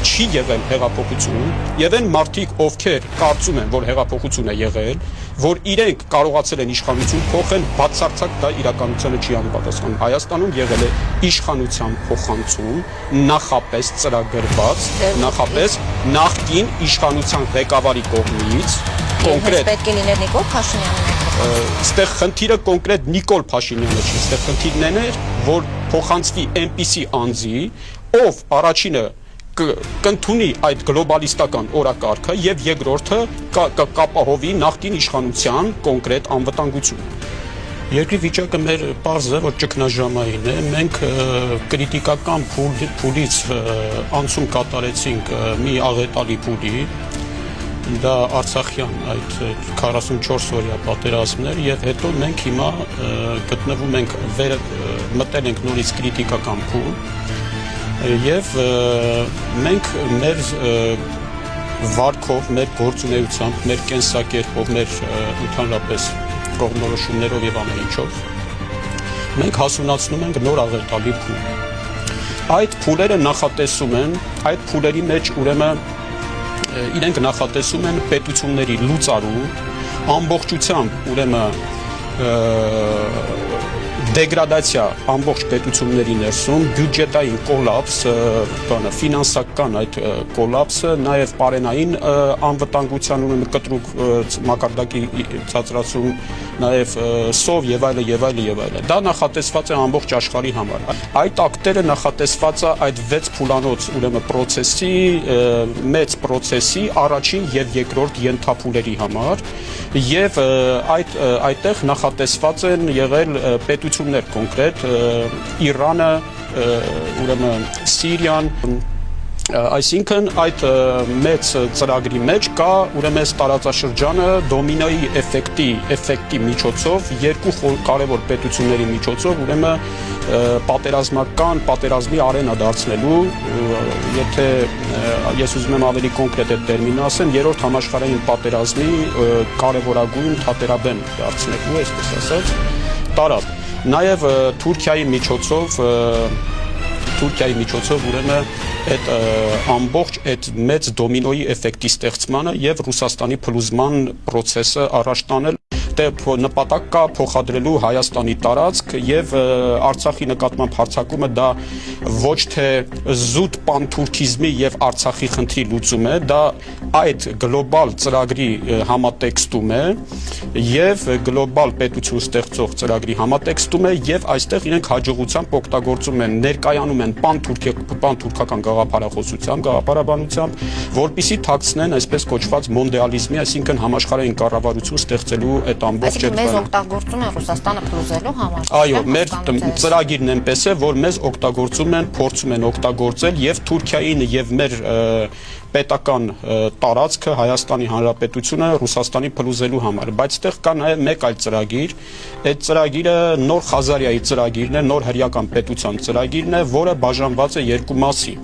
չի եղել հեղափոխություն, եւ այն մարդիկ, ովքեր կարծում են, որ հեղափոխություն է եղել, որ իրենք կարողացել են իշխանություն փոխել, բացարձակ դա իրականությանը չի համապատասխանում։ Հայաստանում եղել է իշխանության փոխանցում, նախապես ծրագրված, նախապես նախկին իշխանության ղեկավարի կողմից, կոնկրետ պետք է լիներ Նիկոլ Փաշինյանը։ Այստեղ խնդիրը կոնկրետ Նիկոլ Փաշինյանը չի, այստեղ խնդիրն այն է, որ փոխանցվի այնպիսի անձի, ով առաջինը կընդունի այդ գլոբալիստական օրակարգը եւ երկրորդը կապահովի նախկին իշխանության կոնկրետ անվտանգություն։ Երկրի վիճակը մեր պարզ է, որ ճգնաժամային է, մենք կրիտիկական փուլից անցում կատարեցինք մի աղետալի փուլի, դա Արցախյան այդ 44 օրյա պատերազմներ եւ հետո մենք հիմա գտնվում ենք մտել ենք նորից կրիտիկական փուլ եւ մենք մեր վարքով, մեր գործունեությամբ, մեր կենսակերպով, մեր ընդհանրապես կողմնորոշումներով եւ ամեն ինչով մենք հասունացնում ենք նոր աղետալի փուլ։ Այդ փուլերը նախատեսում են, այդ փուլերի մեջ ուրեմն իրենք նախատեսում են պետությունների լուծարու, ամբողջությամբ ուրեմն դեգրադացիա ամբողջ պետությունների ներսում, բյուջետային կոլապս, ֆինանսական այդ կոլապսը, նաև պարենային անվտանգության ուրեմն կտրուկ մակարդակի ցածրացում, նաև սով եւ այլն եւ այլն եւ այլն։ Դա նախատեսված է ամբողջ աշխարհի համար։ Այդ ակտերը նախատեսված է այդ 6 փուլանոց ուրեմն process-ի, մեծ process-ի առաջին եւ երկրորդ ենթափուլերի համար եւ այդտեղ նախատեսված են եղել պետություններ կոնկրետ Իրանը, ուրեմն Սիրիան, այսինքն այդ մեծ ծրագրի մեջ կա ուրեմն տարածաշրջանը դոմինոյի էֆեկտի միջոցով երկու կարևոր պետությունների միջոցով ուրեմն պատերազմի արենա դարձնելու, եթե ես ուզում եմ ավելի կոնկրետ այդ տերմինը ասեմ, երրորդ համաշխարհային պատերազմի կարևորագույն թատերաբեմ դարձնելու, այսպես ասած, տարածք։ Նաև Թուրքիայի միջոցով ուրեմն այդ ամբողջ այդ մեծ դոմինոյի էֆեկտի ստեղծմանը եւ Ռուսաստանի փլուզման process-ը առաջ տանել նպատակ կա փոխադրելու Հայաստանի տարածք եւ Արցախի նկատմամբ հարձակումը դա ոչ թե զուտ պանթուրքիզմի եւ Արցախի խնդրի լուծում է, դա այդ գլոբալ ծրագրի համատեքստում է եւ գլոբալ պետություն ստեղծող ծրագրի համատեքստում է եւ այստեղ իրենք հաջողությամբ օգտագործում են, ներկայանում են պանթուրքական գաղափարաբանությամբ, որպիսի թաքցնեն այսպես կոչված մոնդիալիզմի, այսինքն համաշխարհային կառավարություն ստեղծելու այդ Այսինքն մեզ օգտագործում են Ռուսաստանը փլուզելու համար։ Այո, մեր ծրագիրն այնպես է, որ մեզ օգտագործում են, փորձում են օգտագործել եւ Թուրքիային եւ մեր պետական տարածքը Հայաստանի Հանրապետությունը Ռուսաստանի փլուզելու համար, բայց այդտեղ կա նաեւ մեկ այլ ծրագիր, այդ ծրագիրը նոր Խազարիայի ծրագիրն է, նոր հրեական պետության ծրագիրն է, որը բաժանված է երկու մասի։